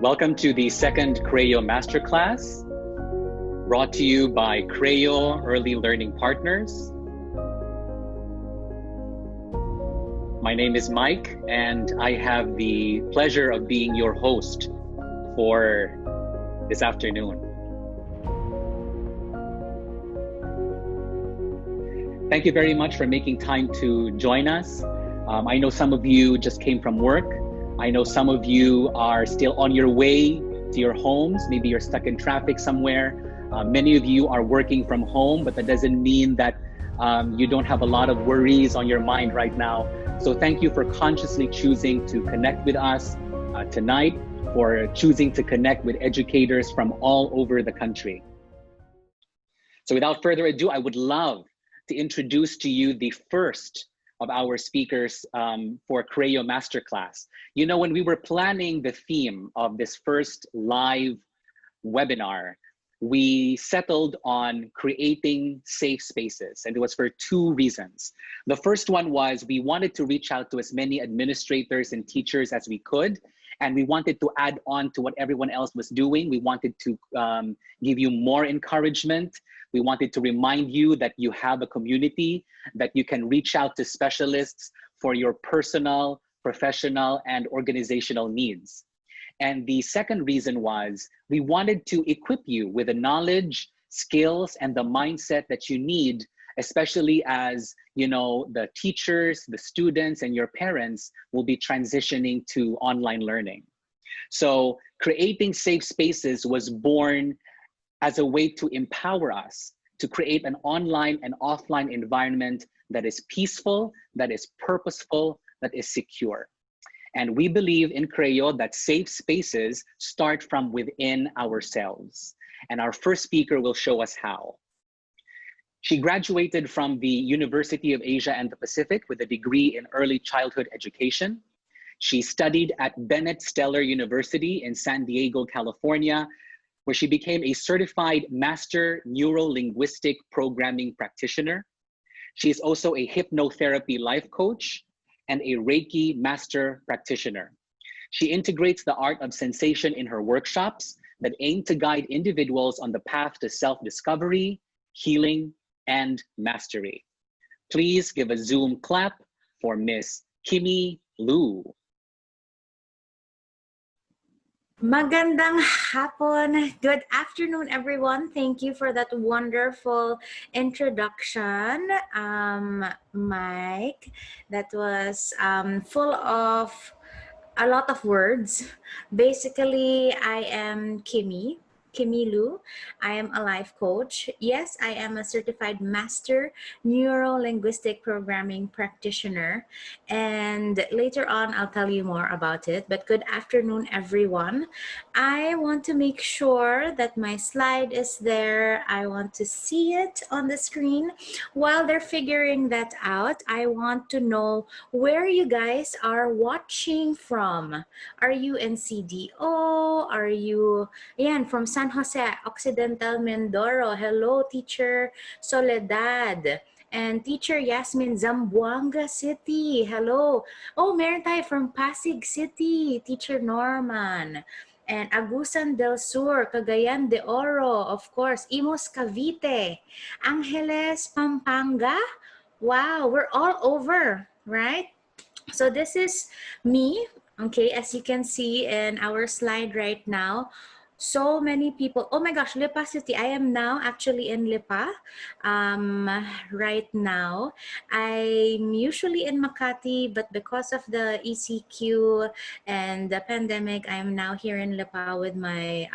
Welcome to the second Creo Masterclass, brought to you by Creo Early Learning Partners. My name is Mike, and I have the pleasure of being your host for this afternoon. Thank you very much for making time to join us. I know some of you just came from work. I know some of you are still on your way to your homes. Maybe you're stuck in traffic somewhere. Many of you are working from home, but that doesn't mean that you don't have a lot of worries on your mind right now. So thank you for consciously choosing to connect with us tonight, for choosing to connect with educators from all over the country. So without further ado, I would love to introduce to you the first of our speakers for Creo Masterclass. You know, when we were planning the theme of this first live webinar, we settled on creating safe spaces, and it was for two reasons. The first one was we wanted to reach out to as many administrators and teachers as we could, and we wanted to add on to what everyone else was doing. We wanted to give you more encouragement. We wanted to remind you that you have a community, that you can reach out to specialists for your personal, professional, and organizational needs. And the second reason was we wanted to equip you with the knowledge, skills, and the mindset that you need, especially as you know the teachers, the students, and your parents will be transitioning to online learning. So creating safe spaces was born as a way to empower us to create an online and offline environment that is peaceful, that is purposeful, that is secure. And we believe in Creo that safe spaces start from within ourselves. And our first speaker will show us how. She graduated from the University of Asia and the Pacific with a degree in early childhood education. She studied at Bennett Steller University in San Diego, California, where she became a certified master neuro-linguistic programming practitioner. She is also a hypnotherapy life coach and a Reiki master practitioner. She integrates the art of sensation in her workshops that aim to guide individuals on the path to self-discovery, healing, and mastery. Please give a Zoom clap for Miss Kimi Lu. Magandang hapon. Good afternoon, everyone. Thank you for that wonderful introduction, Mike. That was full of a lot of words. Basically, I am Kimi Lu. I am a life coach. Yes, I am a certified master neuro-linguistic programming practitioner. And later on, I'll tell you more about it. But good afternoon, everyone. I want to make sure that my slide is there. I want to see it on the screen. While they're figuring that out, I want to know where you guys are watching from. Are you in CDO? Are you from San Jose Occidental, Mindoro? Hello, Teacher Soledad. And Teacher Yasmin, Zamboanga City. Hello. Oh, meron tayo from Pasig City. Teacher Norman. And Agusan del Sur, Cagayan de Oro, of course. Imos Cavite. Angeles, Pampanga. Wow, we're all over, right? So this is me, okay, as you can see in our slide right now. So many people. Oh my gosh, Lipa City. I am now actually in Lipa right now. I'm usually in Makati, but because of the ECQ and the pandemic, I'm now here in Lipa with my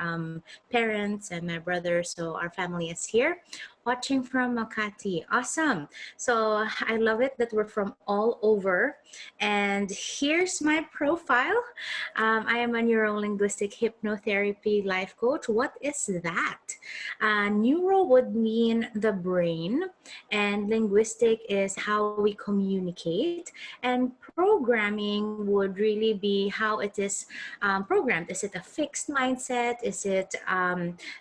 parents and my brother. So our family is here. Watching from Makati. Awesome. So I love it that we're from all over. And here's my profile. I am a neuro-linguistic hypnotherapy life coach. What is that? Neuro would mean the brain, and linguistic is how we communicate, and programming would really be how it is programmed. Is it a fixed mindset? Is it,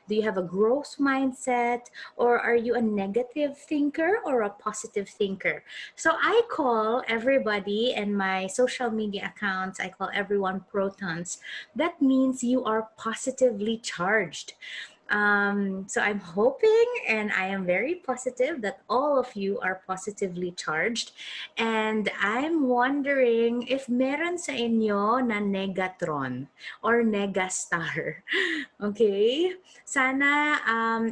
do you have a growth mindset? Or are are you a negative thinker or a positive thinker? So I call everybody in my social media accounts, I call everyone protons. That means you are positively charged. So I'm hoping and I am very positive that all of you are positively charged. And I'm wondering if meron sa inyo na negatron or negastar. Okay? Sana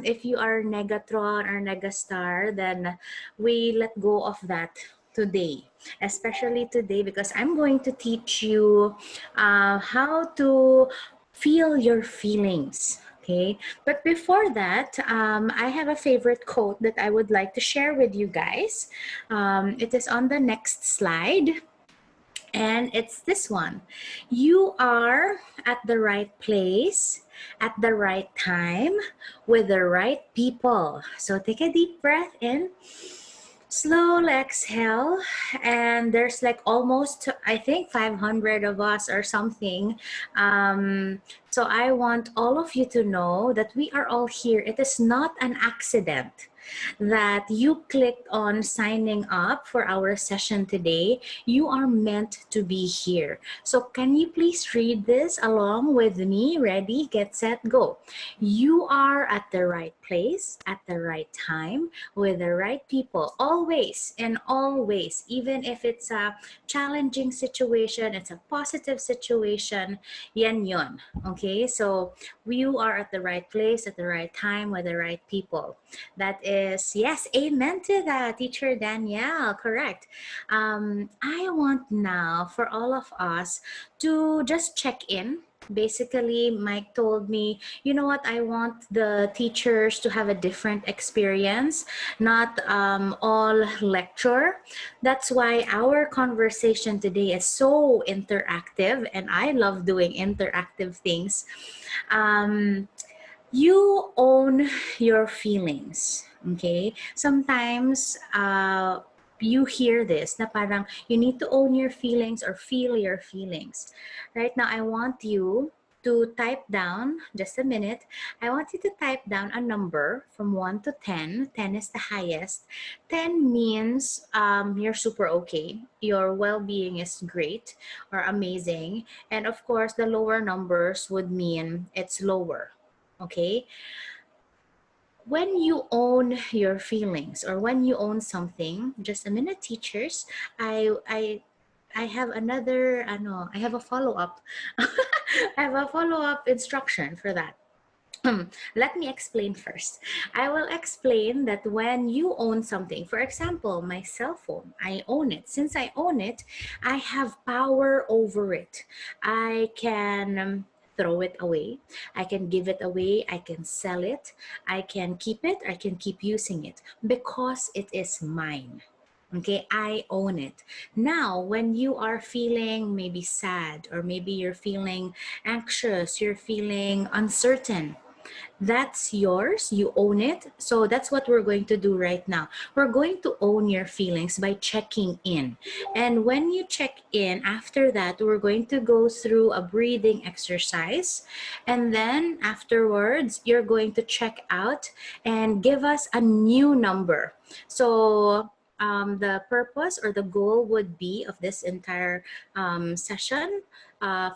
if you are negatron or negastar, then we let go of that today, especially today, because I'm going to teach you how to feel your feelings. Okay, but before that, I have a favorite quote that I would like to share with you guys. It is on the next slide. And it's this one. You are at the right place at the right time with the right people. So take a deep breath in. Slowly exhale, and there's like almost, I think, 500 of us or something. So I want all of you to know that we are all here. It is not an accident that you clicked on signing up for our session today. You are meant to be here. So can you please read this along with me? Ready, get set, go. You are at the right place at the right time with the right people, always and always. Even if it's a challenging situation, it's a positive situation, yan yun. Okay, so you are at the right place at the right time with the right people. That is, yes, amen to that, Teacher Danielle, correct. I want now for all of us to just check in. Basically, Mike told me, you know what, I want the teachers to have a different experience, not all lecture. That's why our conversation today is so interactive, and I love doing interactive things. You own your feelings, okay? Sometimes you hear this na parang you need to own your feelings or feel your feelings. Right now, I want you to type down, just a minute, I want you to type down a number from 1 to 10. 10 is the highest. 10 means you're super okay. Your well-being is great or amazing. And of course, the lower numbers would mean it's lower. Okay, when you own your feelings or when you own something, just a minute, teachers, I have another I have a follow-up. I have a follow-up instruction for that. Let me explain first. I will explain that when you own something, for example, my cell phone, I own it. Since I own it, I have power over it. I can throw it away. I can give it away. I can sell it. I can keep it. I can keep using it because it is mine. Okay, I own it. Now, when you are feeling maybe sad or maybe you're feeling anxious, you're feeling uncertain, that's yours. You own it. So that's what we're going to do right now. We're going to own your feelings by checking in. And when you check in, after that, we're going to go through a breathing exercise. And then afterwards, you're going to check out and give us a new number. So the purpose or the goal would be of this entire session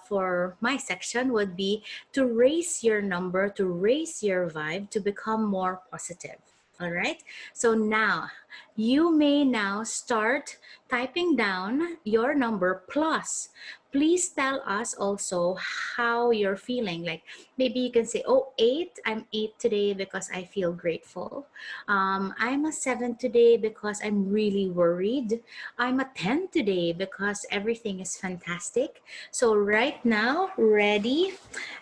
for my section would be to raise your number, to raise your vibe, to become more positive. All right. So now you may now start typing down your number plus. Please tell us also how you're feeling. Like maybe you can say, oh, 8, I'm 8 today because I feel grateful. I'm a 7 today because I'm really worried. I'm a 10 today because everything is fantastic. So right now, ready,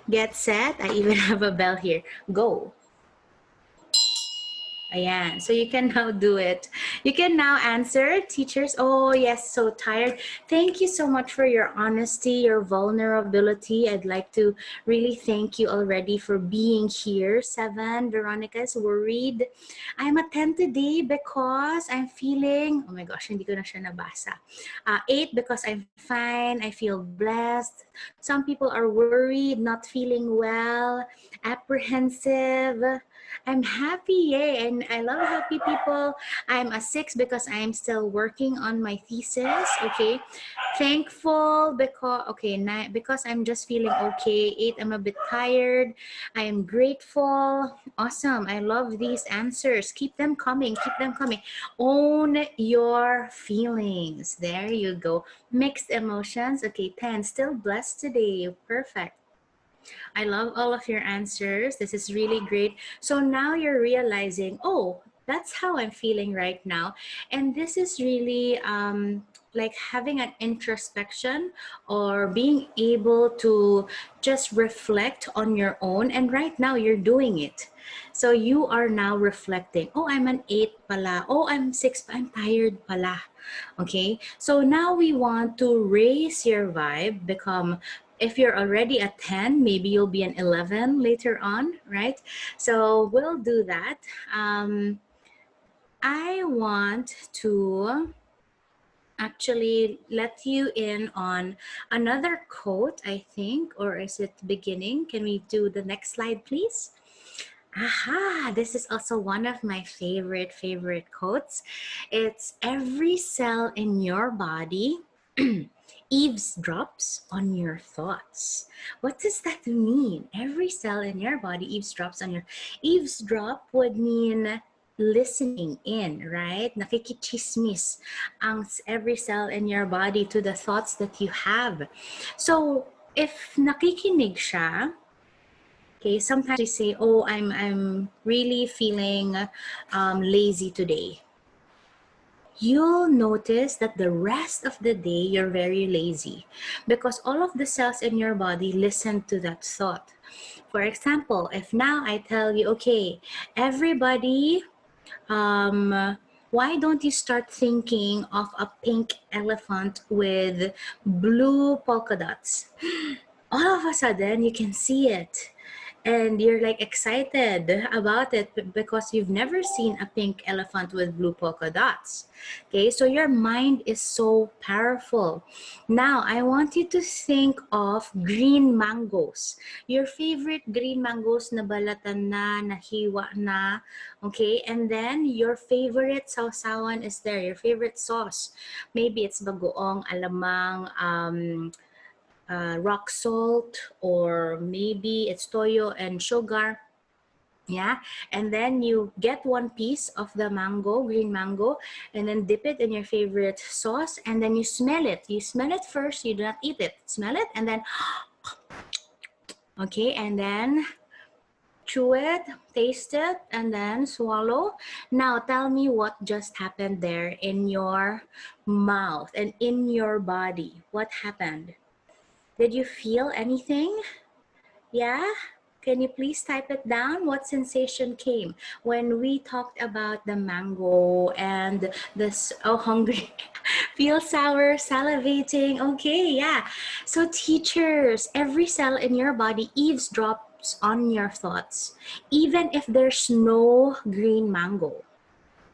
get set. I even have a bell here. Go. Ayan. So you can now do it. You can now answer, teachers. Oh, yes, so tired. Thank you so much for your honesty, your vulnerability. I'd like to really thank you already for being here. 7, Veronica is worried. I'm a 10 today because I'm feeling, oh my gosh, hindi ko na siya nabasa. 8, because I'm fine. I feel blessed. Some people are worried, not feeling well, apprehensive. I'm happy, yay. And I love happy people. I'm a 6 because I'm still working on my thesis. Okay. Thankful because, okay, because I'm just feeling okay. 8, I'm a bit tired. I am grateful. Awesome. I love these answers. Keep them coming. Keep them coming. Own your feelings. There you go. Mixed emotions. Okay, 10. Still blessed today. Perfect. I love all of your answers. This is really great. So now you're realizing, oh, that's how I'm feeling right now. And this is really like having an introspection or being able to just reflect on your own. And right now you're doing it. So you are now reflecting, oh, I'm an 8 pala. Oh, I'm 6, I'm tired pala. Okay, so now we want to raise your vibe, become, if you're already a 10, maybe you'll be an 11 later on, right? So we'll do that. I want to actually let you in on another quote, I think, or is it beginning? Can we do the next slide, please? Aha, this is also one of my favorite quotes. It's every cell in your body eavesdrops on your thoughts. What does that mean? Every cell in your body eavesdrops on your... Eavesdrop would mean listening in, right? Nakikichismis ang every cell in your body to the thoughts that you have. So, if nakikinig siya, okay, sometimes we say, oh, I'm really feeling lazy today. You'll notice that the rest of the day you're very lazy because all of the cells in your body listen to that thought. For example, if now I tell you, okay, everybody, why don't you start thinking of a pink elephant with blue polka dots? All of a sudden, you can see it. And you're like excited about it because you've never seen a pink elephant with blue polka dots. Okay, so your mind is so powerful. Now, I want you to think of green mangoes. Your favorite green mangoes na balatan na, nahiwa na. Okay, and then your favorite sausawan is there, your favorite sauce. Maybe it's bagoong, alamang, rock salt, or maybe it's toyo and sugar. Yeah, and then you get one piece of the mango, green mango, and then dip it in your favorite sauce, and then you smell it. You smell it first, you do not eat it. Smell it, and then okay, and then chew it, taste it, and then swallow. Now tell me what just happened there in your mouth and in your body. What happened? Did you feel anything? Yeah? Can you please type it down? What sensation came when we talked about the mango and this, oh, hungry, feel sour, salivating. Okay, yeah. So teachers, every cell in your body eavesdrops on your thoughts, even if there's no green mango.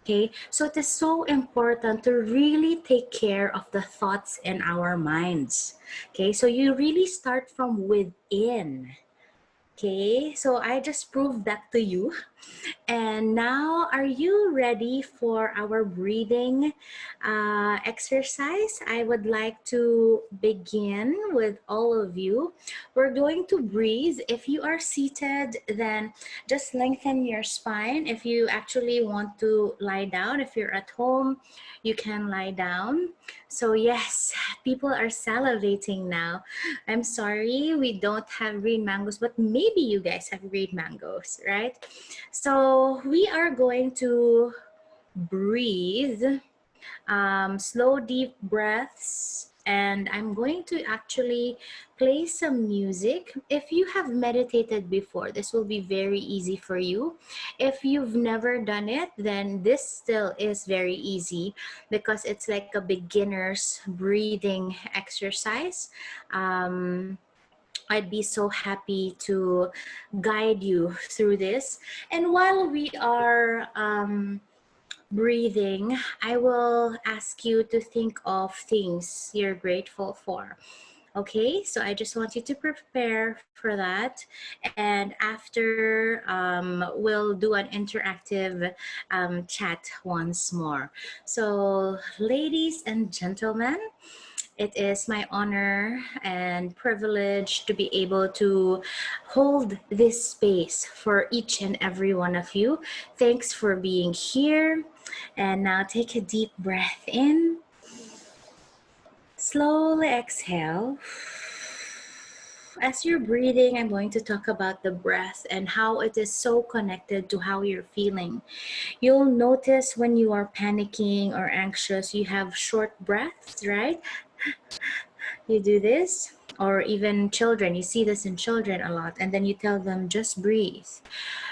Okay, so it is so important to really take care of the thoughts in our minds. Okay, so you really start from within. Okay, so I just proved that to you. And now, are you ready for our breathing exercise? I would like to begin with all of you. We're going to breathe. If you are seated, then just lengthen your spine. If you actually want to lie down, if you're at home, you can lie down. So yes, people are salivating now. I'm sorry we don't have green mangoes, but maybe you guys have green mangoes, right? So we are going to breathe, slow deep breaths, and I'm going to actually play some music. If you have meditated before, this will be very easy for you. If you've never done it, then this still is very easy because it's like a beginner's breathing exercise. I'd be so happy to guide you through this. And while we are breathing, I will ask you to think of things you're grateful for. Okay, so I just want you to prepare for that. And after, we'll do an interactive chat once more. So, ladies and gentlemen, it is my honor and privilege to be able to hold this space for each and every one of you. Thanks for being here. And now take a deep breath in. Slowly exhale. As you're breathing, I'm going to talk about the breath and how it is so connected to how you're feeling. You'll notice when you are panicking or anxious, you have short breaths, right? You do this, or even children, you see this in children a lot, and then you tell them just breathe.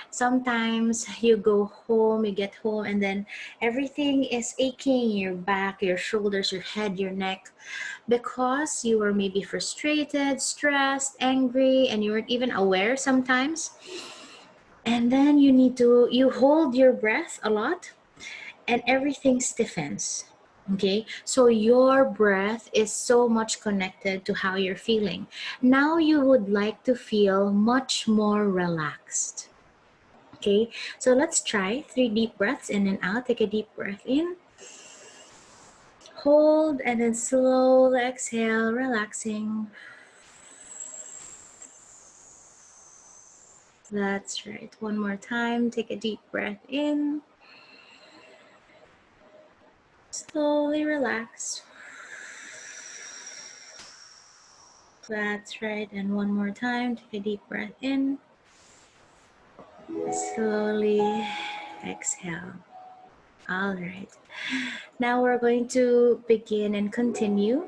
Sometimes you go home, you get home, and then everything is aching, your back, your shoulders, your head, your neck, because you were maybe frustrated, stressed, angry, and you weren't even aware sometimes. And then you hold your breath a lot, and everything stiffens. Okay, so your breath is so much connected to how you're feeling. Now you would like to feel much more relaxed. Okay, so let's try 3 deep breaths in and out. Take a deep breath in, hold, and then slowly exhale, relaxing. That's right. One more time. Take a deep breath in, slowly relax. That's right. And one more time. Take a deep breath in, slowly exhale. All right. Now we're going to begin and continue.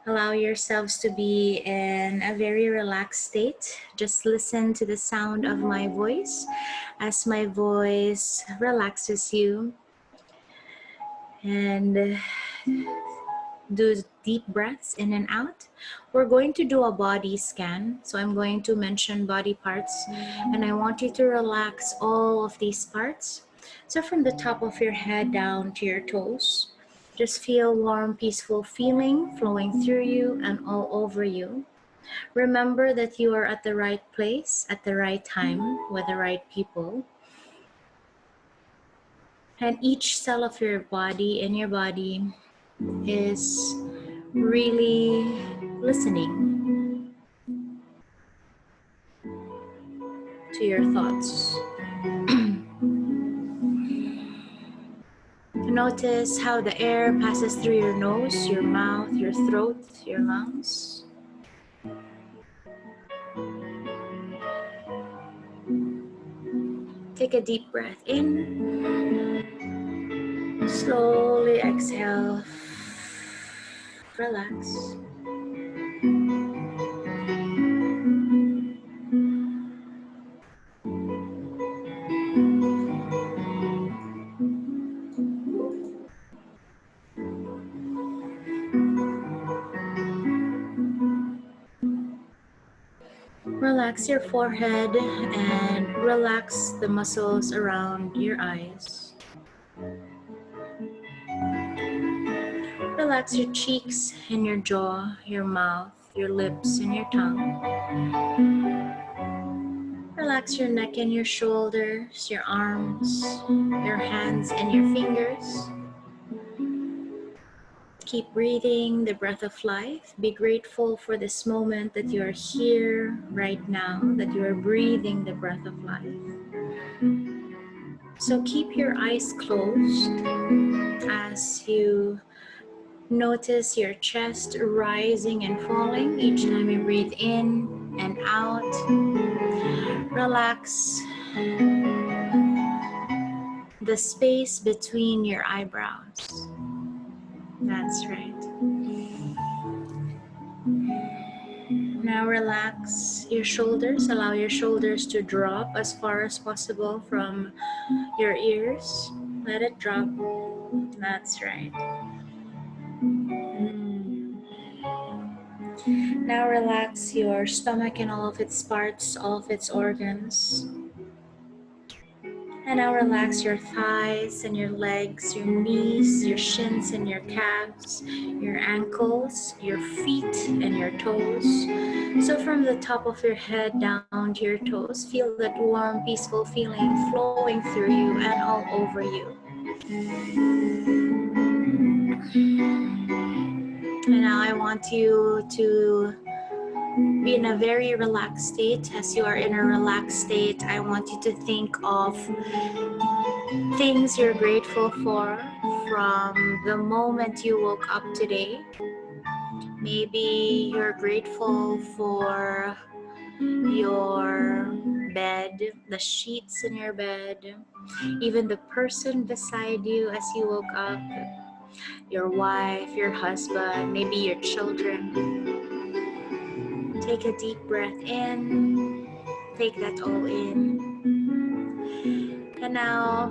Allow yourselves to be in a very relaxed state. Just listen to the sound of my voice as my voice relaxes you. And do deep breaths in and out. We're going to do a body scan. So I'm going to mention body parts, and I want you to relax all of these parts. So from the top of your head down to your toes, just feel warm, peaceful feeling flowing through you and all over you. Remember that you are at the right place at the right time with the right people. And each cell of your body in your body is really listening to your thoughts. Notice how the air passes through your nose, your mouth, your throat, your lungs. Take a deep breath in, slowly exhale, relax. Relax your forehead and relax the muscles around your eyes. Relax your cheeks and your jaw, your mouth, your lips and your tongue. Relax your neck and your shoulders, your arms, your hands and your fingers. Keep breathing the breath of life. Be grateful for this moment that you are here right now, that you are breathing the breath of life. So keep your eyes closed as you notice your chest rising and falling each time you breathe in and out. Relax the space between your eyebrows. That's right. Now relax your shoulders. Allow your shoulders to drop as far as possible from your ears. Let it drop. That's right. Now relax your stomach and all of its parts, all of its organs. And now relax your thighs and your legs, your knees, your shins and your calves, your ankles, your feet and your toes. So from the top of your head down to your toes, feel that warm, peaceful feeling flowing through you and all over you. And now I want you to be in a very relaxed state. As you are in a relaxed state, I want you to think of things you're grateful for from the moment you woke up today. Maybe you're grateful for your bed, the sheets in your bed, even the person beside you as you woke up, your wife, your husband, maybe your children. Take a deep breath in, take that all in. And now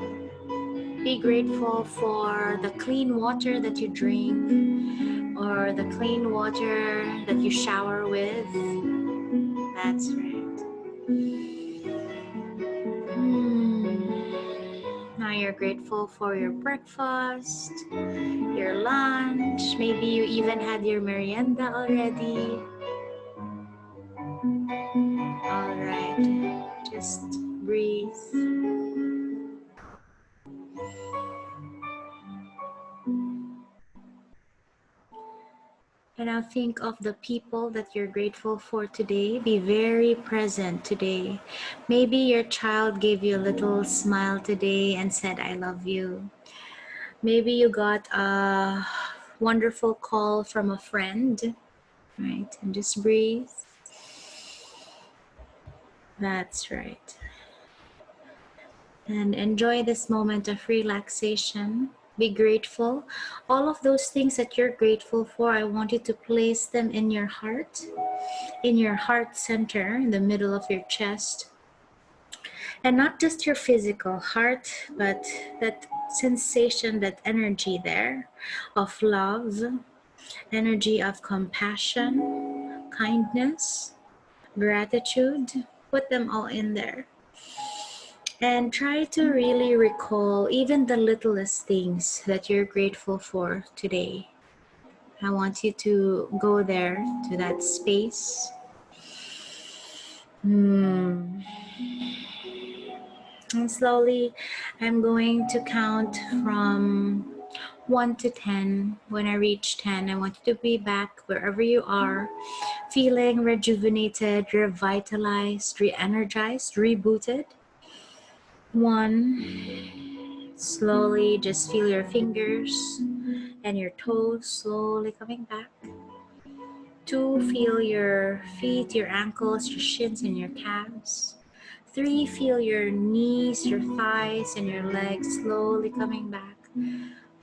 be grateful for the clean water that you drink or the clean water that you shower with. That's right. Now you're grateful for your breakfast, your lunch, maybe you even had your merienda already. All right, just breathe. And now think of the people that you're grateful for today. Be very present today. Maybe your child gave you a little smile today and said, I love you. Maybe you got a wonderful call from a friend, right? And just breathe. That's right. And enjoy this moment of relaxation. Be grateful. All of those things that you're grateful for, I want you to place them in your heart center, in the middle of your chest. And not just your physical heart, but that sensation, that energy there of love, energy of compassion, kindness, gratitude. Put them all in there. And try to really recall even the littlest things that you're grateful for today. I want you to go there to that space. And slowly, I'm going to count from 1 to 10. When I reach 10, I want you to be back wherever you are, feeling rejuvenated, revitalized, re-energized, rebooted. 1, slowly just feel your fingers and your toes slowly coming back. 2, feel your feet, your ankles, your shins, and your calves. 3, feel your knees, your thighs, and your legs slowly coming back.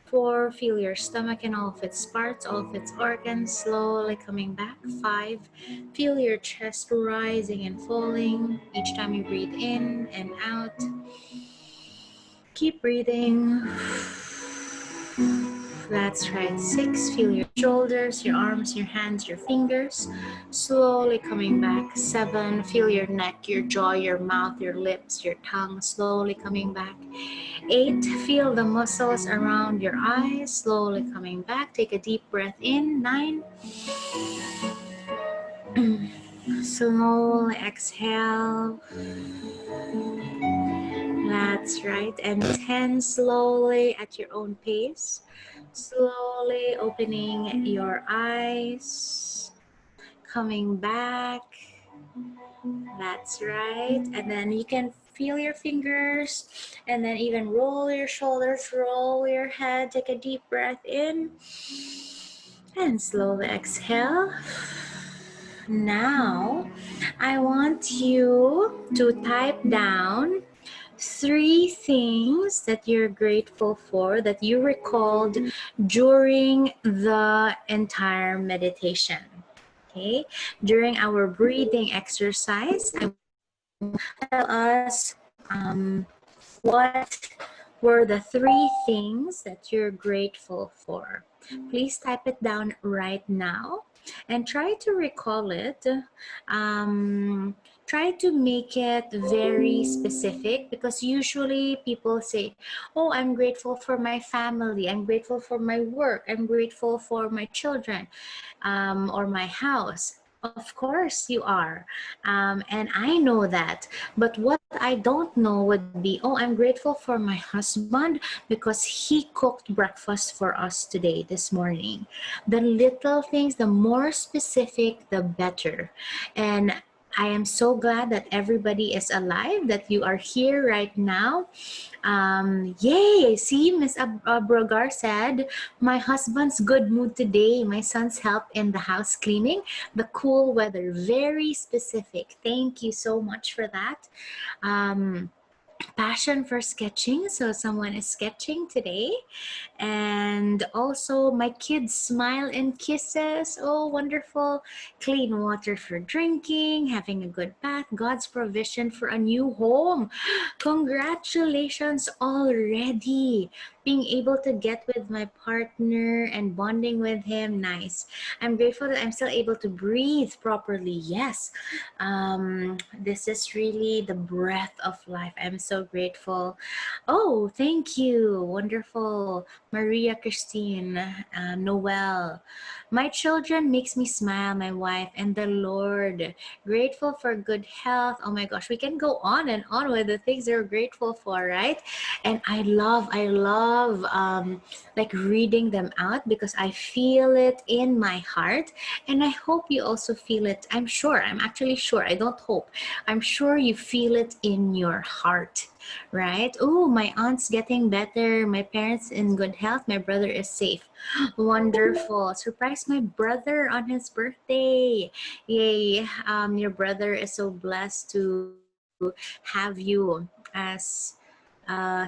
4, feel your stomach and all of its parts, all of its organs slowly coming back. 5, feel your chest rising and falling each time you breathe in and out. Keep breathing. That's right. 6, feel your shoulders, your arms, your hands, your fingers slowly coming back. 7, feel your neck, your jaw, your mouth, your lips, your tongue slowly coming back. 8, feel the muscles around your eyes slowly coming back. Take a deep breath in. 9, slowly exhale. That's right. And 10, slowly at your own pace. Slowly opening your eyes, coming back. That's right. And then you can feel your fingers and then even roll your shoulders, roll your head. Take a deep breath in and slowly exhale. Now, I want you to type down 3 things that you're grateful for that you recalled during the entire meditation. Okay, during our breathing exercise, I tell us what were the 3 things that you're grateful for. Please type it down right now and try to recall it. try to make it very specific, because usually people say, oh, I'm grateful for my family, I'm grateful for my work, I'm grateful for my children, or my house. Of course you are. And I know that. But what I don't know would be, oh, I'm grateful for my husband because he cooked breakfast for us today, this morning. The little things, the more specific, the better. And I am so glad that everybody is alive, that you are here right now. Yay! See, Miss Brogar said, my husband's good mood today. My son's help in the house cleaning. The cool weather, very specific. Thank you so much for that. Passion for sketching, so someone is sketching today. And also my kids smile and kisses, oh wonderful. Clean water for drinking, having a good bath, God's provision for a new home. Congratulations already. Being able to get with my partner and bonding with him, nice. I'm grateful that I'm still able to breathe properly. Yes, this is really the breath of life. I'm so grateful. Oh, thank you. Wonderful. Maria Christine, Noel. My children makes me smile, my wife and the Lord. Grateful for good health. Oh my gosh, we can go on and on with the things we're grateful for, right? And I love like reading them out, because I feel it in my heart, and I hope you also feel it. I'm sure, I'm actually sure, I don't hope, I'm sure you feel it in your heart, right? Oh, my aunt's getting better, my parents in good health, my brother is safe. Wonderful. Surprise my brother on his birthday. Yay. Your brother is so blessed to have you as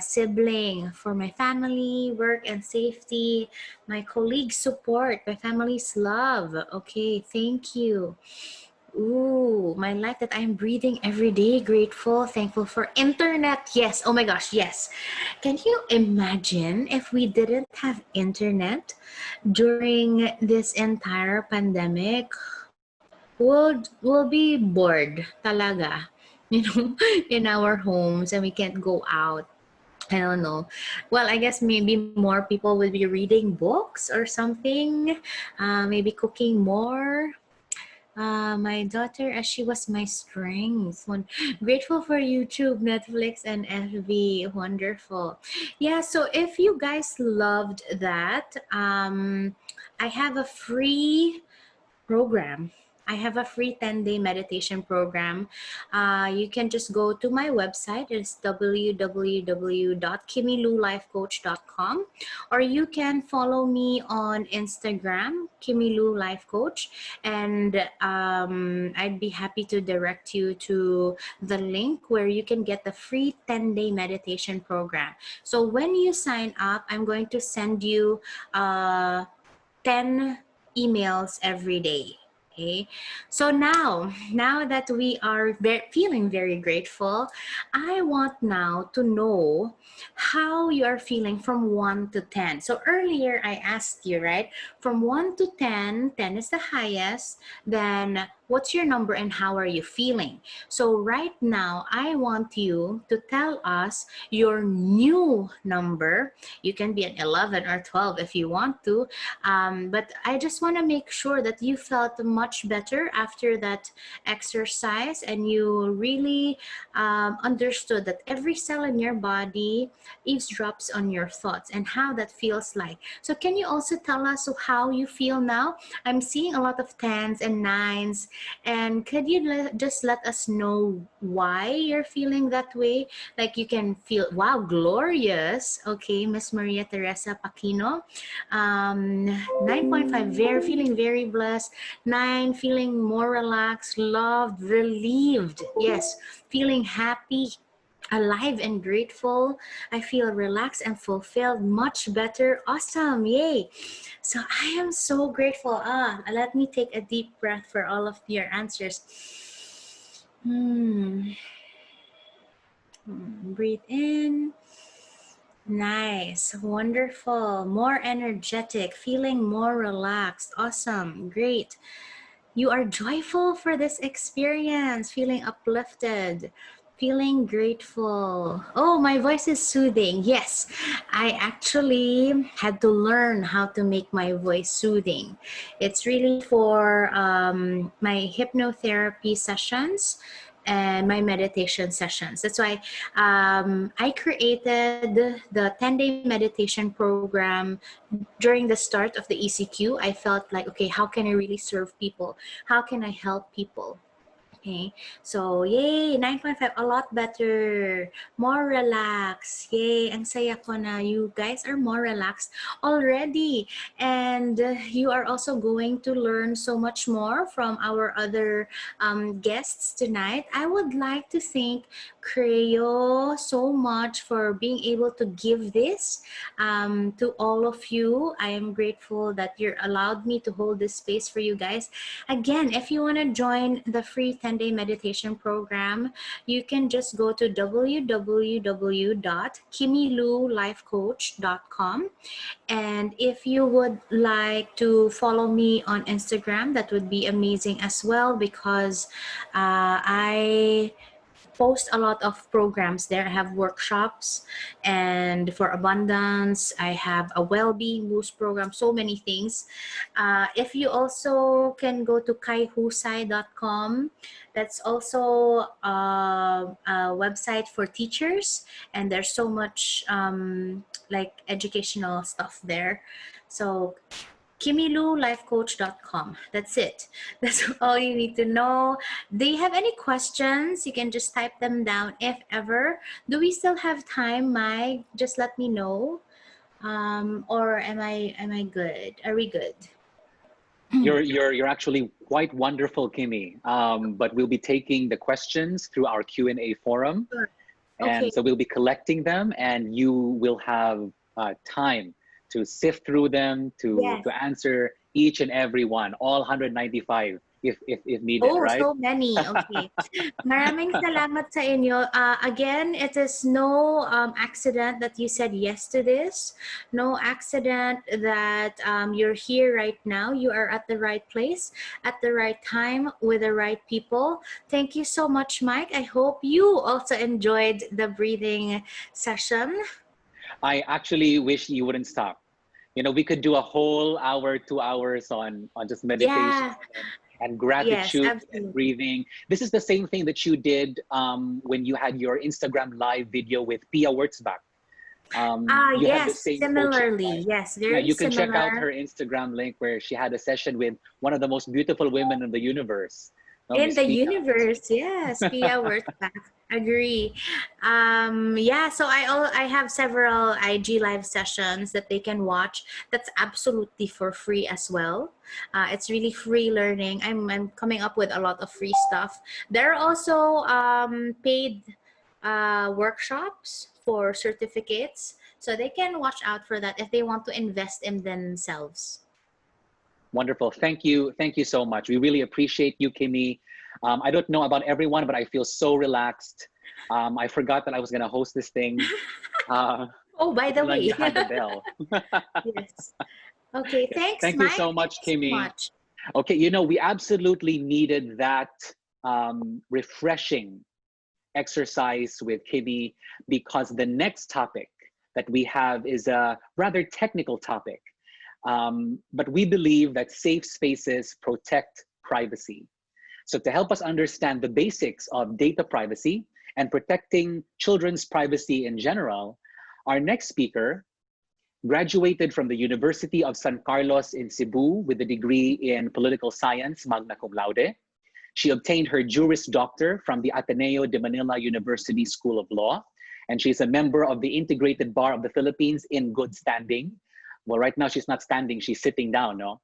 sibling. For my family, work and safety, my colleagues' support, my family's love. Okay, thank you. Ooh, my life that I'm breathing every day, grateful, thankful for internet. Yes, oh my gosh, yes. Can you imagine if we didn't have internet during this entire pandemic? We'll be bored talaga, you know, in our homes, and we can't go out. I don't know. Well, I guess maybe more people will be reading books or something, maybe cooking more. My daughter, as she was my strength. Grateful for YouTube, Netflix, and FB. Wonderful. Yeah, so if you guys loved that, I have a free program. I have a free 10-day meditation program. You can just go to my website. It's www.kimilulifecoach.com, or you can follow me on Instagram, Kimi Lu Life Coach, and I'd be happy to direct you to the link where you can get the free 10-day meditation program. So when you sign up, I'm going to send you 10 emails every day. Okay, so now that we are feeling very grateful, I want now to know how you are feeling from 1 to 10. So earlier I asked you, right, from 1 to 10, 10 is the highest, then what's your number and how are you feeling? So right now I want you to tell us your new number. You can be an 11 or 12 if you want to, but I just want to make sure that you felt much better after that exercise, and you really understood that every cell in your body eavesdrops on your thoughts and how that feels like. So can you also tell us how you feel now? I'm seeing a lot of 10s and 9s, and could you just let us know why you're feeling that way? Like you can feel, wow, glorious. Okay, Miss Maria Teresa Paquino. 9.5, feeling very blessed. 9, feeling more relaxed, loved, relieved. Yes, feeling happy, alive and grateful. I feel relaxed and fulfilled, much better. Awesome, yay. So I am so grateful. Let me take a deep breath for all of your answers. Breathe in. Nice, wonderful, more energetic, feeling more relaxed. Awesome, great. You are joyful for this experience, feeling uplifted, feeling grateful. Oh, my voice is soothing. Yes, I actually had to learn how to make my voice soothing. It's really for my hypnotherapy sessions and my meditation sessions. That's why I created the 10-day meditation program during the start of the ECQ. I felt like, okay, how can I really serve people? How can I help people? Okay, so yay, 9.5, a lot better, more relaxed. Yay, ang saya ko na you guys are more relaxed already. And you are also going to learn so much more from our other guests tonight. I would like to thank Creo so much for being able to give this to all of you. I am grateful that you're allowed me to hold this space for you guys. Again, if you want to join the free 10-day meditation program, you can just go to www.kimilulifecoach.com. And if you would like to follow me on Instagram, that would be amazing as well, because I post a lot of programs there. I have workshops, and for abundance, I have a well-being boost program, so many things. If you also can go to kaihusai.com, that's also a website for teachers, and there's so much like educational stuff there. So KimiLuLifeCoach.com. That's it. That's all you need to know. Do you have any questions? You can just type them down if ever. Do we still have time, Mike? Just let me know. Or am I good? Are we good? You're actually quite wonderful, Kimi. But we'll be taking the questions through our Q&A forum. Sure. Okay. And so we'll be collecting them, and you will have time to sift through them, to answer each and every one, all 195 if needed, Oh, right? so many. Okay. Maraming salamat sa inyo. Again, it is no accident that you said yes to this. No accident that you're here right now. You are at the right place, at the right time, with the right people. Thank you so much, Mike. I hope you also enjoyed the breathing session. I actually wish you wouldn't stop. You know, we could do a whole hour, 2 hours on just meditation Yeah. and Yes, gratitude and absolutely. breathing. This is the same thing that you did when you had your Instagram live video with Pia Wurtzbach. You had the Yes, same coaching, similarly. right? Yes, Yeah, very you can check out similar. her Instagram link where she had a session with one of the most beautiful women in the universe, no, In Miss the Pia. universe, yes, Pia Wurtzbach. Agree. Yeah, so I have several IG live sessions that they can watch. That's absolutely for free as well. It's really free learning. I'm coming up with a lot of free stuff. There are also paid workshops for certificates, so they can watch out for that if they want to invest in themselves. Wonderful. Thank you. Thank you so much. We really appreciate you, Kimi. I don't know about everyone, but I feel so relaxed. I forgot that I was going to host this thing. Oh, by the You way. had the bell. Yes. Okay, thanks, Thank you Mike. so Thank much, you so Kimi. much. Okay, you know, we absolutely needed that refreshing exercise with Kimi, because the next topic that we have is a rather technical topic. But we believe that safe spaces protect privacy. So to help us understand the basics of data privacy and protecting children's privacy in general, our next speaker graduated from the University of San Carlos in Cebu with a degree in political science, magna cum laude. She obtained her Juris Doctor from the Ateneo de Manila University School of Law, and she's a member of the Integrated Bar of the Philippines in good standing. Well, right now she's not standing, she's sitting down, no?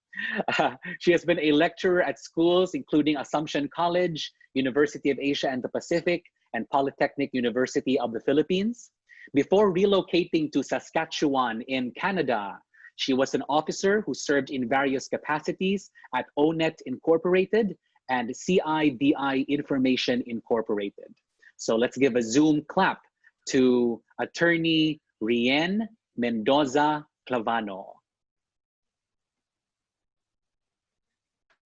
She has been a lecturer at schools including Assumption College, University of Asia and the Pacific, and Polytechnic University of the Philippines. Before relocating to Saskatchewan in Canada, she was an officer who served in various capacities at ONET Incorporated and CIBI Information Incorporated. So let's give a Zoom clap to attorney Reyaine Mendoza-Clavano.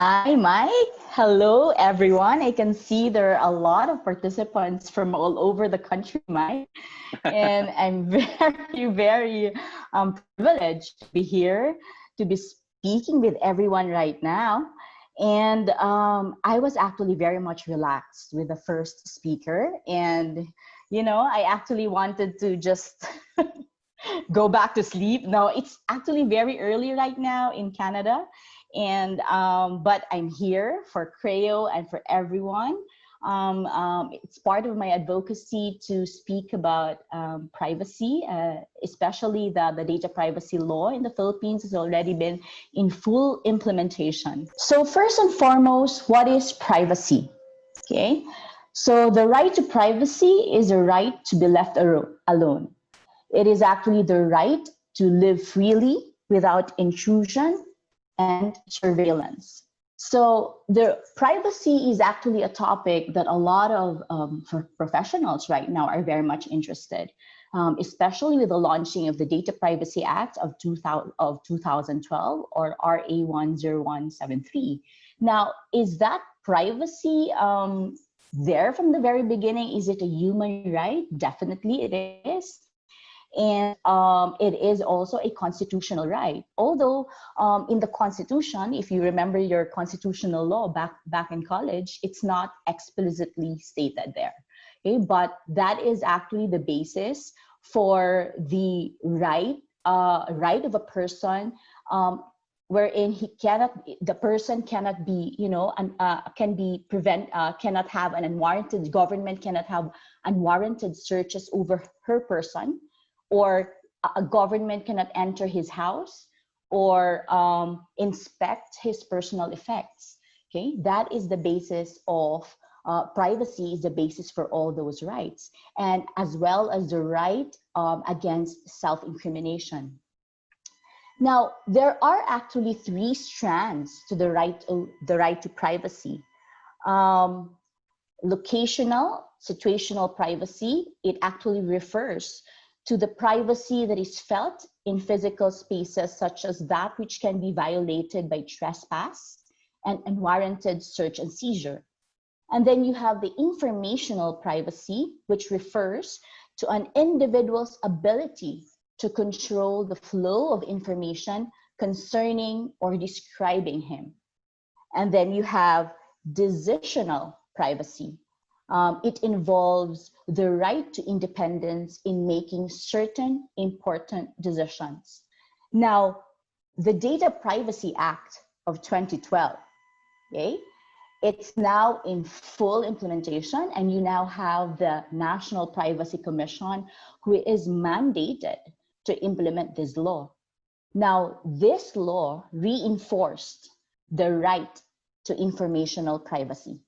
Hi, Mike. Hello, everyone. I can see there are a lot of participants from all over the country, Mike. And I'm very privileged to be here, to be speaking with everyone right now. And I was actually very much relaxed with the first speaker. And, I actually wanted to just go back to sleep. No, it's actually very early right now in Canada, and but I'm here for Creo and for everyone. It's part of my advocacy to speak about privacy, especially the data privacy law in the Philippines has already been in full implementation. So first and foremost, what is privacy? Okay, so the right to privacy is a right to be left alone. It is actually the right to live freely without intrusion and surveillance. So the privacy is actually a topic that a lot of professionals right now are very much interested, especially with the launching of the Data Privacy Act of 2012, or RA 10173. Now, is that privacy there from the very beginning? Is it a human right? Definitely it is. And it is also a constitutional right. Although in the Constitution, if you remember your constitutional law back in college, it's not explicitly stated there. Okay? But that is actually the basis for the right of a person, wherein the person cannot be, cannot have an unwarranted, government cannot have unwarranted searches over her person, or a government cannot enter his house or inspect his personal effects. Okay, that is the basis of privacy, is the basis for all those rights, and as well as the right against self-incrimination. Now, there are actually three strands to the right to privacy. Locational, situational privacy, it actually refers to the privacy that is felt in physical spaces, such as that which can be violated by trespass and unwarranted search and seizure. And then you have the informational privacy, which refers to an individual's ability to control the flow of information concerning or describing him. And then you have decisional privacy. It involves the right to independence in making certain important decisions. Now, the Data Privacy Act of 2012, okay, it's now in full implementation, and you now have the National Privacy Commission, who is mandated to implement this law. Now, this law reinforced the right to informational privacy.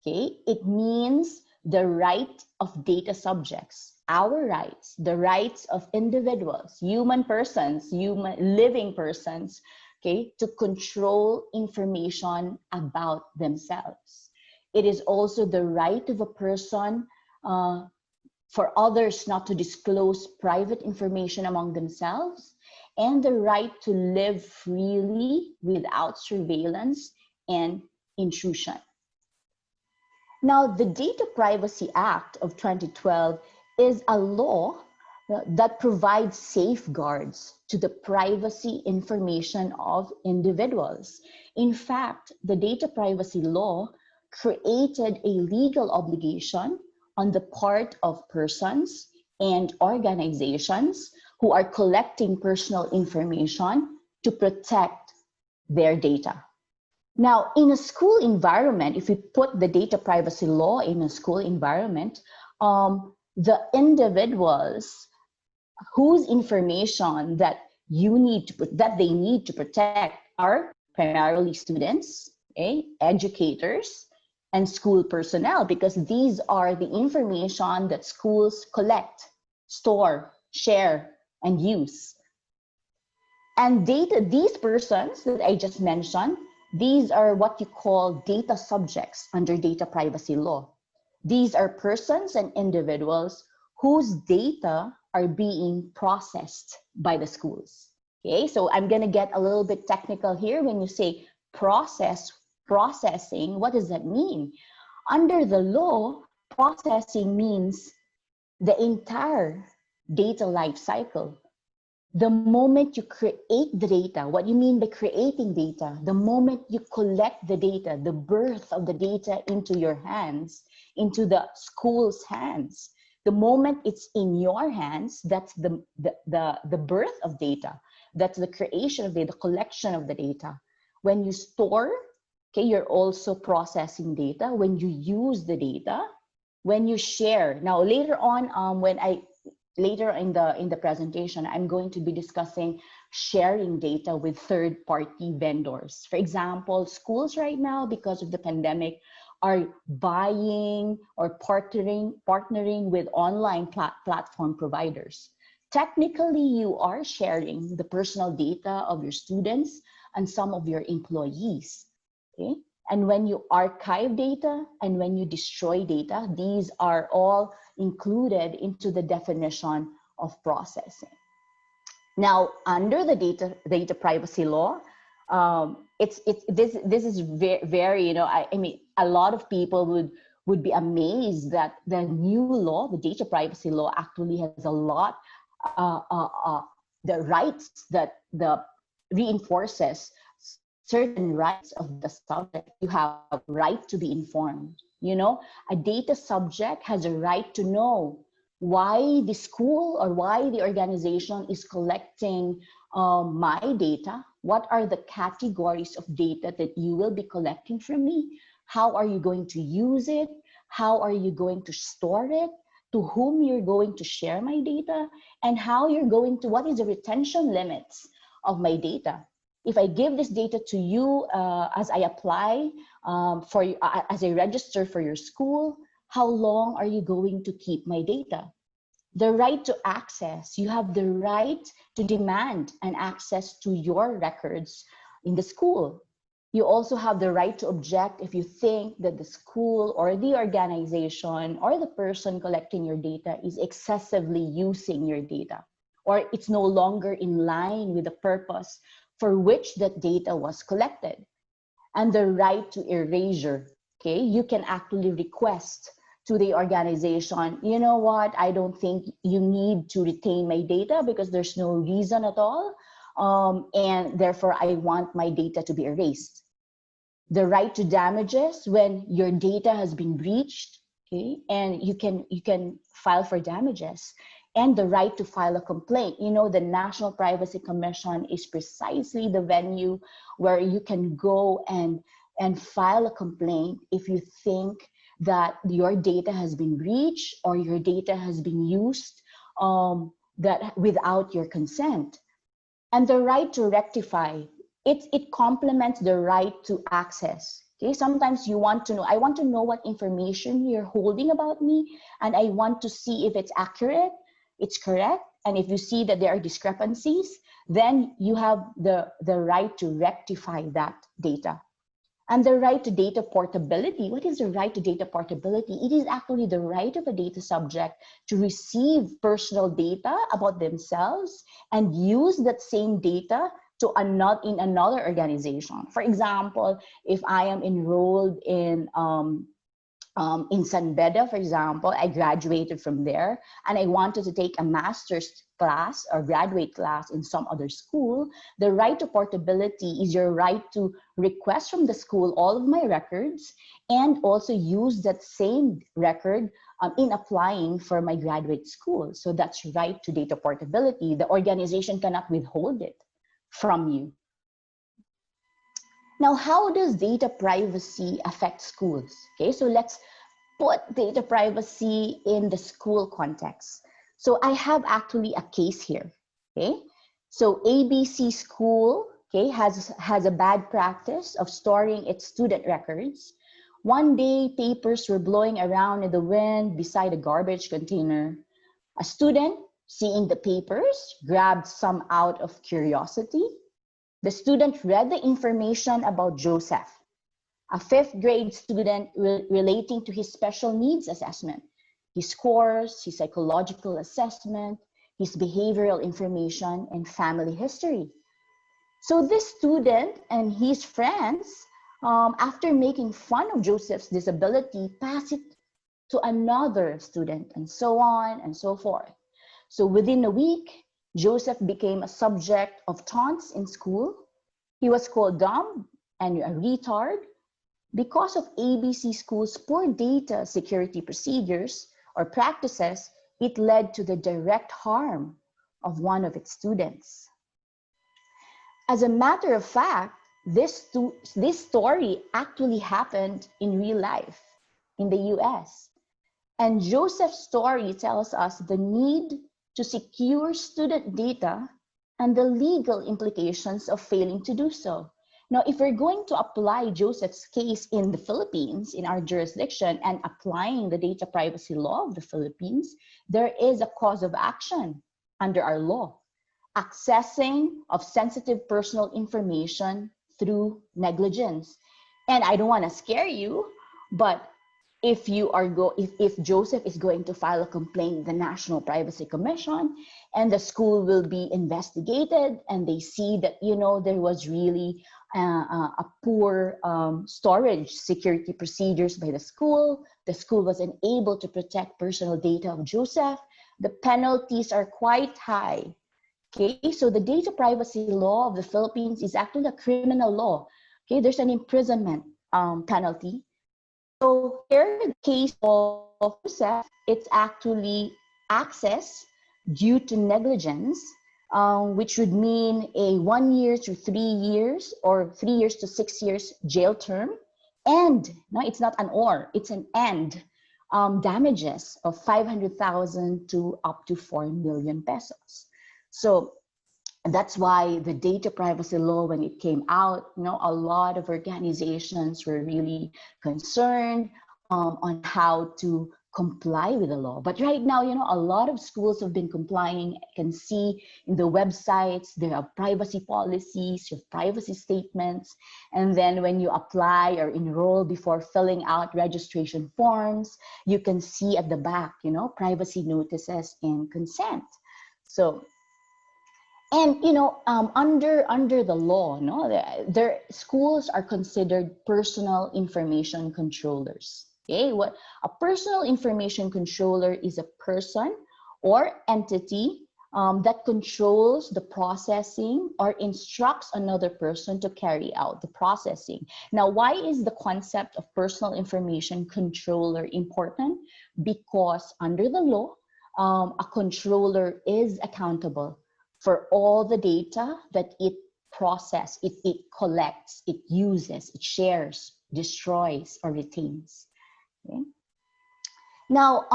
Okay, it means the right of data subjects, our rights, the rights of individuals, human persons, human living persons, okay, to control information about themselves. It is also the right of a person for others not to disclose private information among themselves, and the right to live freely without surveillance and intrusion. Now, the Data Privacy Act of 2012 is a law that provides safeguards to the privacy information of individuals. In fact, the data privacy law created a legal obligation on the part of persons and organizations who are collecting personal information to protect their data. Now, in a school environment, if we put the data privacy law in a school environment, the individuals whose information that they need to protect are primarily students, educators, and school personnel, because these are the information that schools collect, store, share, and use. And these persons that I just mentioned, these are what you call data subjects under data privacy law. These are persons and individuals whose data are being processed by the schools. Okay, so I'm gonna get a little bit technical here. When you say process, processing, what does that mean? Under the law, processing means the entire data life cycle. The moment you create the data, what you mean by creating data, the moment you collect the data, the birth of the data into your hands, into the school's hands, the moment it's in your hands, that's the birth of data. That's the creation of data, the collection of the data. When you store, okay, you're also processing data. When you use the data, when you share. Now, later on, later in the presentation, I'm going to be discussing sharing data with third-party vendors. For example, schools right now, because of the pandemic, are buying or partnering with online platform providers. Technically, you are sharing the personal data of your students and some of your employees. Okay? And when you archive data and when you destroy data, these are all included into the definition of processing. Now, under the data privacy law, this is very, you know, I mean, a lot of people would be amazed that the new law, the data privacy law, actually has a lot the rights that reinforces certain rights of the subject. You have a right to be informed. You know, a data subject has a right to know why the school or why the organization is collecting my data. What are the categories of data that you will be collecting from me? How are you going to use it? How are you going to store it? To whom you're going to share my data? And how you're going to, what is the retention limits of my data? If I give this data to you as I apply as I register for your school, how long are you going to keep my data? The right to access, you have the right to demand an access to your records in the school. You also have the right to object if you think that the school or the organization or the person collecting your data is excessively using your data, or it's no longer in line with the purpose for which that data was collected. And the right to erasure, okay? You can actually request to the organization, you know what, I don't think you need to retain my data because there's no reason at all, and therefore I want my data to be erased. The right to damages when your data has been breached, okay? And you can file for damages. And the right to file a complaint. You know, the National Privacy Commission is precisely the venue where you can go and file a complaint if you think that your data has been breached or your data has been used that without your consent. And the right to rectify, it complements the right to access. Okay, sometimes you want to know, I want to know what information you're holding about me, and I want to see if it's accurate, it's correct, and if you see that there are discrepancies, then you have the right to rectify that data. And the right to data portability. What is the right to data portability? It is actually the right of a data subject to receive personal data about themselves and use that same data to in another organization. For example, if I am enrolled in San Beda, for example, I graduated from there and I wanted to take a master's class or graduate class in some other school, the right to portability is your right to request from the school all of my records and also use that same record in applying for my graduate school. So that's right to data portability. The organization cannot withhold it from you. Now, how does data privacy affect schools? Okay, so let's put data privacy in the school context. So I have actually a case here, okay? So ABC school, okay, has a bad practice of storing its student records. One day, papers were blowing around in the wind beside a garbage container. A student, seeing the papers, grabbed some out of curiosity. The student read the information about Joseph, a 5th grade student relating to his special needs assessment, his scores, his psychological assessment, his behavioral information, and family history. So this student and his friends after making fun of Joseph's disability, pass it to another student, and so on and so forth. So within a week, Joseph became a subject of taunts in school. He was called dumb and a retard. Because of ABC School's poor data security procedures or practices, it led to the direct harm of one of its students. As a matter of fact, this story actually happened in real life in the US. And Joseph's story tells us the need to secure student data and the legal implications of failing to do so. Now, if we're going to apply Joseph's case in the Philippines, in our jurisdiction, and applying the data privacy law of the Philippines, there is a cause of action under our law: accessing of sensitive personal information through negligence. And I don't want to scare you, but if Joseph is going to file a complaint with the National Privacy Commission, and the school will be investigated, and they see that there was really a poor storage security procedures by the school was unable to protect personal data of Joseph, the penalties are quite high. Okay, so the data privacy law of the Philippines is actually a criminal law. Okay, there's an imprisonment penalty. So here, in the case of Joseph, it's actually access due to negligence, which would mean a 1 year to 3 years or 3 years to 6 years jail term. And no, it's not an or, it's an and damages of 500,000 to up to 4 million pesos. So that's why the data privacy law, when it came out, a lot of organizations were really concerned on how to comply with the law. But right now, a lot of schools have been complying. I can see in the websites, there are privacy policies, you have privacy statements. And then when you apply or enroll before filling out registration forms, you can see at the back, privacy notices and consent. So, and under the law, their schools are considered personal information controllers. Okay, what a personal information controller is a person or entity that controls the processing or instructs another person to carry out the processing. Now, why is the concept of personal information controller important? Because under the law, a controller is accountable for all the data that it processes, it collects, it uses, it shares, destroys, or retains. Okay. Now,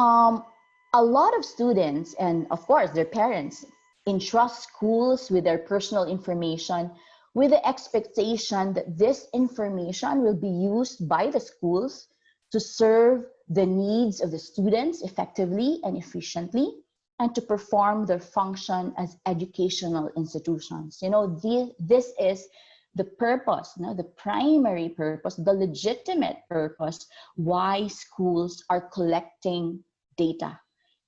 a lot of students, and of course their parents, entrust schools with their personal information with the expectation that this information will be used by the schools to serve the needs of the students effectively and efficiently, and to perform their function as educational institutions. This is the purpose, the primary purpose, the legitimate purpose why schools are collecting data.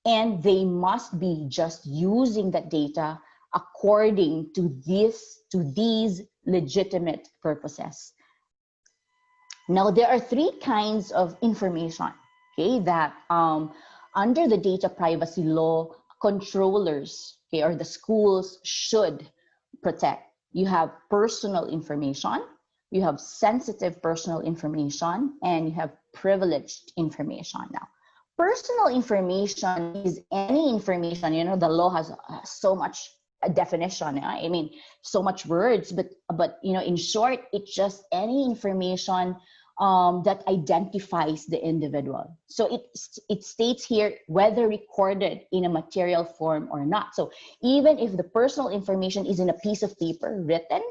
And they must be just using that data according to these legitimate purposes. Now, there are 3 kinds of information, okay, that under the data privacy law, controllers, okay, or the schools should protect. You have personal information, you have sensitive personal information, and you have privileged information. Now, personal information is any information, the law has so much definition, I mean, so much words, but in short, it's just any information that identifies the individual. So it states here whether recorded in a material form or not. So even if the personal information is in a piece of paper written,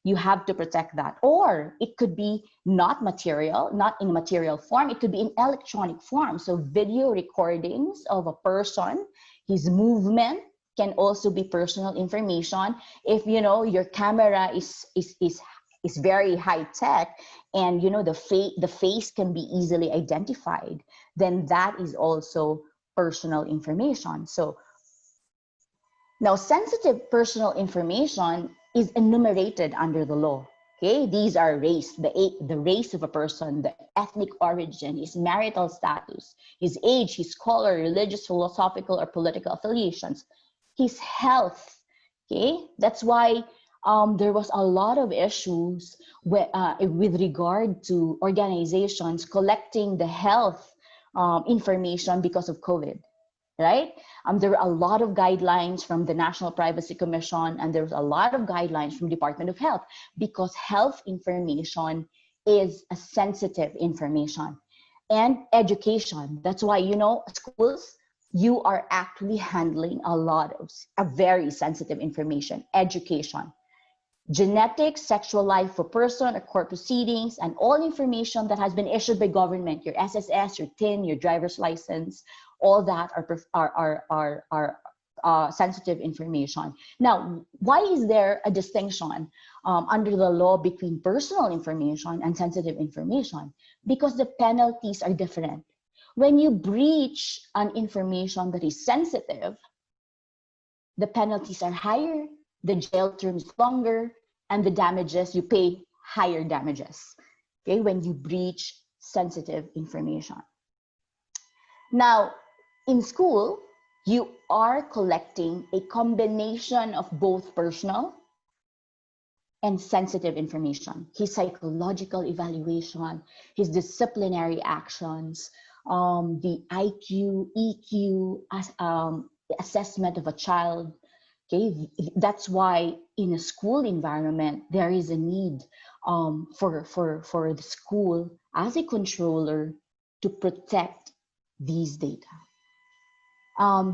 you have to protect that. Or it could be not in material form, it could be in electronic form. So video recordings of a person, his movement can also be personal information. If your camera is very high tech, and the face can be easily identified, then that is also personal information. So now, sensitive personal information is enumerated under the law. Okay, these are race, the race of a person, the ethnic origin, his marital status, his age, his color, religious, philosophical, or political affiliations, his health. Okay, that's why there was a lot of issues with regard to organizations collecting the health information because of COVID, right? There were a lot of guidelines from the National Privacy Commission, and there's a lot of guidelines from Department of Health, because health information is a sensitive information. And education, that's why, schools, you are actually handling a very sensitive information. Education, genetics, sexual life for person or court proceedings, and all information that has been issued by government, your SSS, your TIN, your driver's license, all that are sensitive information. Now, why is there a distinction under the law between personal information and sensitive information? Because the penalties are different. When you breach an information that is sensitive, the penalties are higher, the jail term is longer, and the damages, you pay higher damages, okay, when you breach sensitive information. Now, in school, you are collecting a combination of both personal and sensitive information, his psychological evaluation, his disciplinary actions, the IQ, EQ, assessment of a child. Okay, that's why in a school environment, there is a need for the school as a controller to protect these data.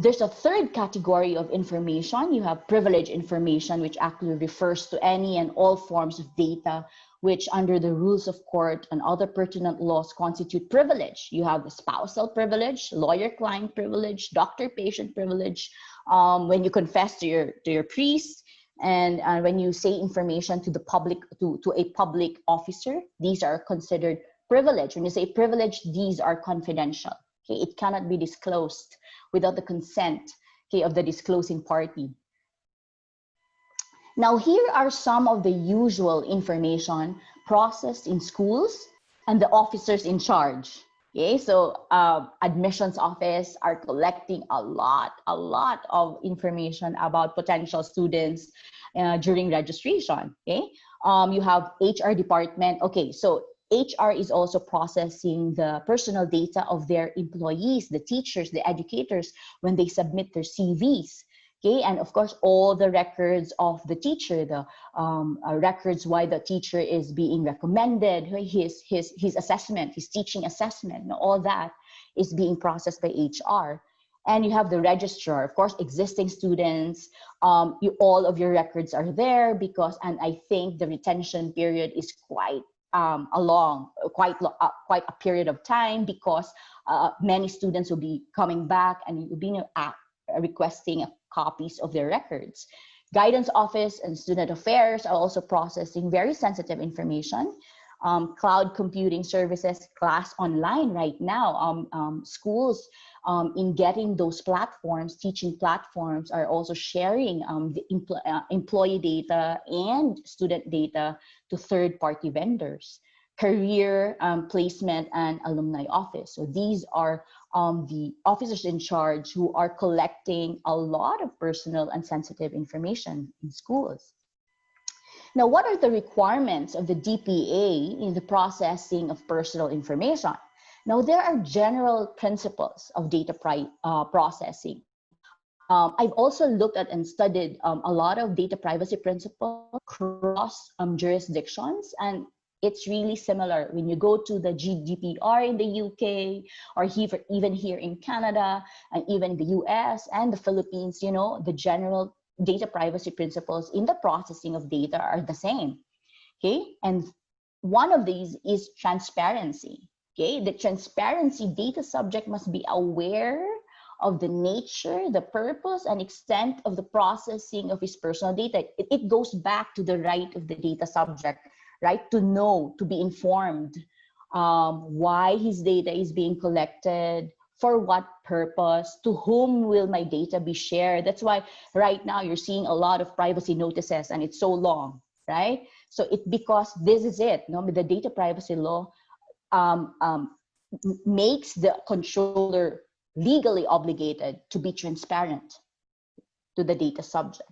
There's a third category of information. You have privileged information, which actually refers to any and all forms of data which under the rules of court and other pertinent laws constitute privilege. You have the spousal privilege, lawyer-client privilege, doctor-patient privilege, when you confess to your priest, and when you say information to the public, to a public officer, these are considered privilege. When you say privilege, these are confidential. Okay, it cannot be disclosed without the consent, okay, of the disclosing party. Now, here are some of the usual information processed in schools and the officers in charge. Okay, so admissions office are collecting a lot of information about potential students during registration. Okay, you have HR department. Okay, so HR is also processing the personal data of their employees, the teachers, the educators, when they submit their CVs. Okay, and of course, all the records of the teacher, the records why the teacher is being recommended, his assessment, his teaching assessment, all that is being processed by HR. And you have the registrar, of course, existing students, all of your records are there because, and I think the retention period is quite quite a period of time, because many students will be coming back and will be requesting copies of their records. Guidance office and student affairs are also processing very sensitive information. Cloud computing services, class online right now. Schools in getting those platforms, teaching platforms, are also sharing the employee data and student data to third-party vendors. Career placement and alumni office. So these are the officers in charge who are collecting a lot of personal and sensitive information in schools. Now, what are the requirements of the DPA in the processing of personal information? Now, there are general principles of data processing. I've also looked at and studied a lot of data privacy principles across jurisdictions, and it's really similar when you go to the GDPR in the UK, or even here in Canada, and even the US and the Philippines. The general data privacy principles in the processing of data are the same. Okay, and one of these is transparency. Okay, the transparency, data subject must be aware of the nature, the purpose, and extent of the processing of his personal data. It goes back to the right of the data subject, right, to know, to be informed why his data is being collected, for what purpose, to whom will my data be shared. That's why right now you're seeing a lot of privacy notices, and it's so long, right? So because this is it, no, the data privacy law makes the controller legally obligated to be transparent to the data subject.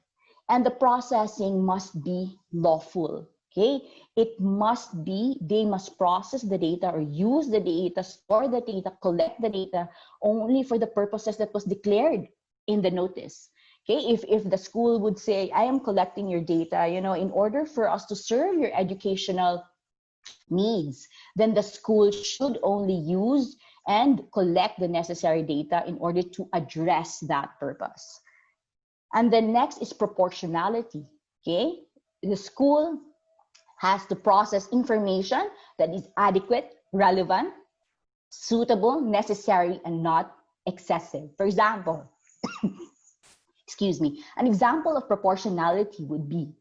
And the processing must be lawful, okay? It must be, they must process the data or use the data, store the data, collect the data only for the purposes that was declared in the notice. Okay, if the school would say, I am collecting your data, you know, in order for us to serve your educational needs, then the school should only use and collect the necessary data in order to address that purpose. And the next is proportionality. Okay, the school has to process information that is adequate, relevant, suitable, necessary, and not excessive. For example, excuse me, an example of proportionality would be,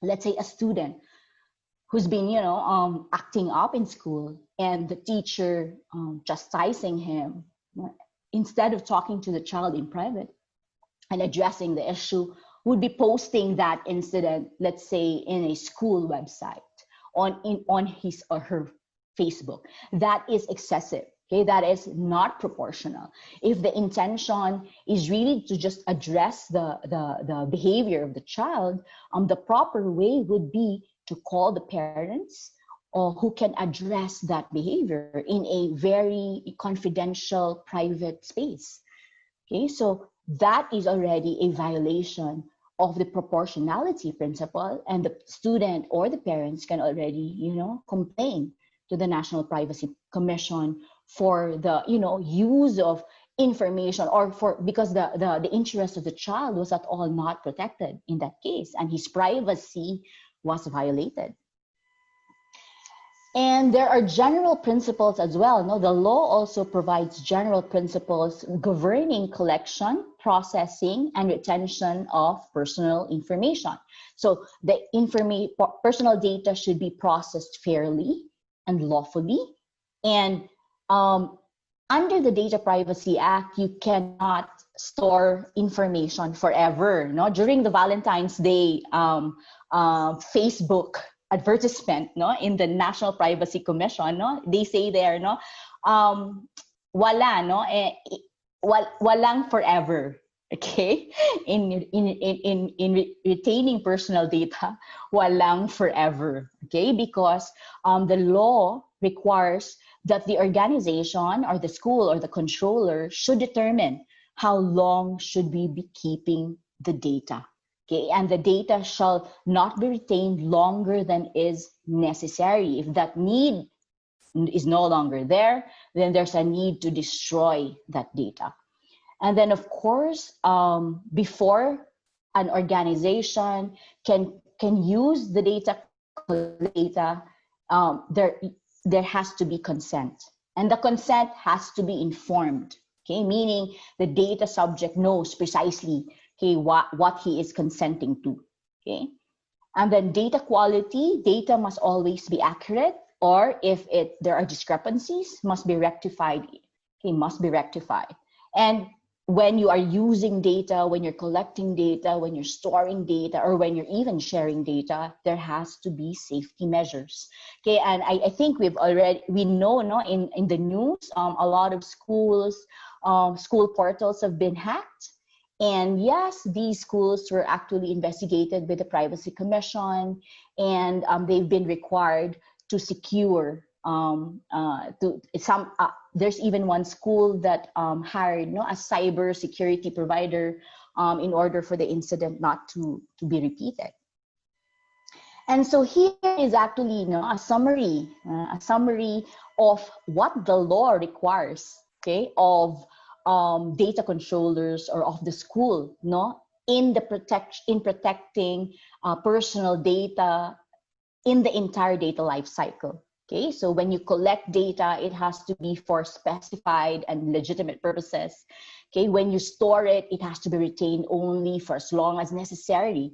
let's say, a student who's been, you know, acting up in school, and the teacher chastising him, instead of talking to the child in private and addressing the issue, would be posting that incident, let's say, in a school website, on his or her Facebook. That is excessive. Okay, that is not proportional. If the intention is really to just address the behavior of the child, the proper way would be to call the parents or who can address that behavior in a very confidential, private space. Okay, so that is already a violation of the proportionality principle, and the student or the parents can already, you know, complain to the National Privacy Commission for the, you know, use of information, or for because the interest of the child was at all not protected in that case, and his privacy was violated. And there are general principles as well. No, the law also provides general principles governing collection, processing, and retention of personal information. So the personal data should be processed fairly and lawfully. And under the Data Privacy Act, you cannot store information forever. No, during the Valentine's Day Facebook advertisement, no, in the National Privacy Commission, no, they say there, no, wala, no, walang forever. Okay, in retaining personal data, walang forever. Okay, because the law requires that the organization or the school or the controller should determine how long should we be keeping the data. Okay, and the data shall not be retained longer than is necessary. If that need is no longer there, then there's a need to destroy that data. And then, of course, before an organization can use the data, there has to be consent, and the consent has to be informed. Okay, meaning the data subject knows precisely, okay, what he is consenting to. Okay, and then data quality, data must always be accurate, or if there are discrepancies, must be rectified. Okay, must be rectified. And when you are using data, when you're collecting data, when you're storing data, or when you're even sharing data, there has to be safety measures. Okay, and I think we know, no, in the news, a lot of schools, school portals have been hacked. And yes, these schools were actually investigated by the Privacy Commission, and they've been required to secure there's even one school that hired, no, a cyber security provider in order for the incident not to be repeated. And so here is actually, you know, a summary of what the law requires, okay, of data controllers or of the school, no, in protecting personal data in the entire data life cycle. Okay, so when you collect data, it has to be for specified and legitimate purposes. Okay, when you store it, it has to be retained only for as long as necessary.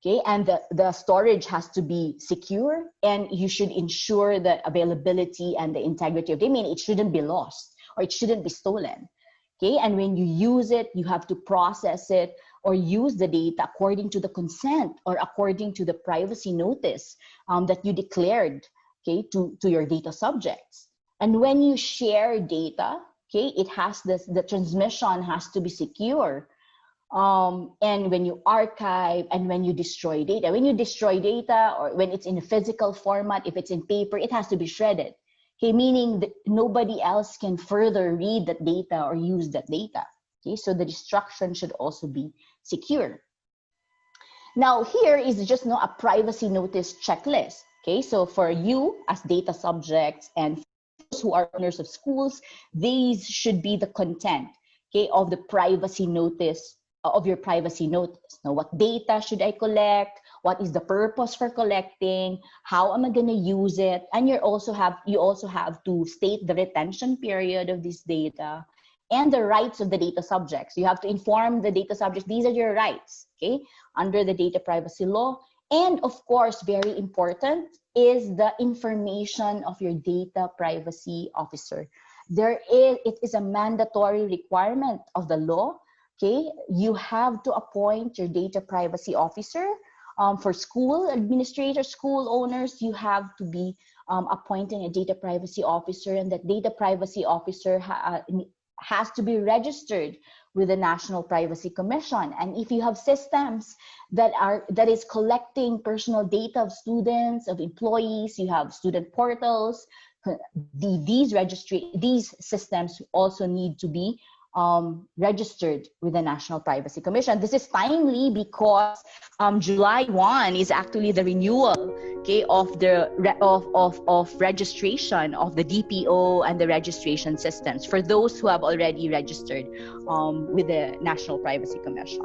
Okay, and the storage has to be secure, and you should ensure the availability and the integrity of it. I mean, it shouldn't be lost or it shouldn't be stolen. Okay, and when you use it, you have to process it or use the data according to the consent or according to the privacy notice that you declared, okay, to your data subjects. And when you share data, okay, it has this, the transmission has to be secure. And when you archive and when you destroy data, or when it's in a physical format, if it's in paper, it has to be shredded. Okay, meaning that nobody else can further read that data or use that data. Okay, so the destruction should also be secure. Now here is just a privacy notice checklist. Okay, so for you as data subjects and those who are owners of schools, these should be the content, okay, of the privacy notice, of your privacy notice. Now, what data should I collect? What is the purpose for collecting? How am I going to use it? And you also have to state the retention period of this data and the rights of the data subjects. You have to inform the data subjects, these are your rights, okay, under the data privacy law. And of course, very important is the information of your data privacy officer. It is a mandatory requirement of the law. Okay, you have to appoint your data privacy officer. For school administrators, school owners, you have to be appointing a data privacy officer, and that data privacy officer has to be registered with the National Privacy Commission. And if you have systems that is collecting personal data of students, of employees, you have student portals, these systems also need to be registered with the National Privacy Commission. This is timely because July 1 is actually the renewal, okay, of the registration of the DPO and the registration systems for those who have already registered with the National Privacy Commission.